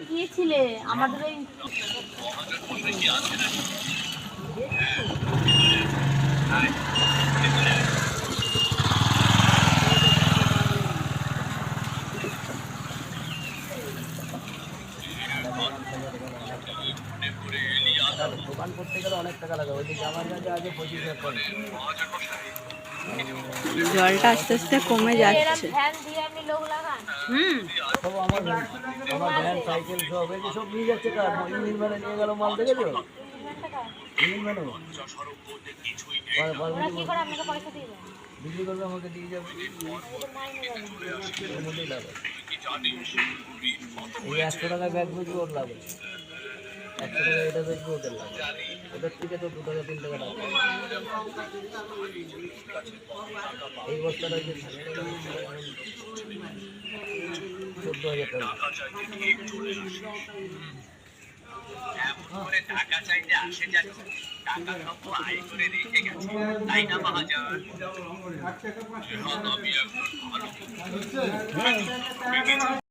গিয়েছিলে আমাদের ওই দোকান করতে গেলে অনেক টাকা লাগে। ওই যে আমার কাছে আছে 25,000 টাকা। জলটা আস্তে আস্তে কমে যাচ্ছে। ভ্যান দিয়ে আপনি লোক লাগান। সব আমার ভ্যান সাইকেল সব এই যে সব নিয়ে যাচ্ছে কার ইঞ্জিন মানে নিয়ে গেল মাল দেখেছো? ইঞ্জিন মানে ওরা কি করে আপনাকে পয়সা দিয়ে দেন? বিক্রি করবে আমাকে দিয়ে যাবে। এর মধ্যেই লাভ আছে। এই 100 টাকা ব্যাগ বুঝবো ওর লাভ আছে। 100 টাকা এটা বেচবো ওদের লাভ। ওদের থেকে তো 2 টাকা 3 টাকা লাভ। এই বস্তাটা যে 14,000 টাকা। টাকা চাইতে আসে যাচ্ছে, টাকা সব আয় করে রেখে গেছে, তাই না মহাজন? আমি এখন ভালো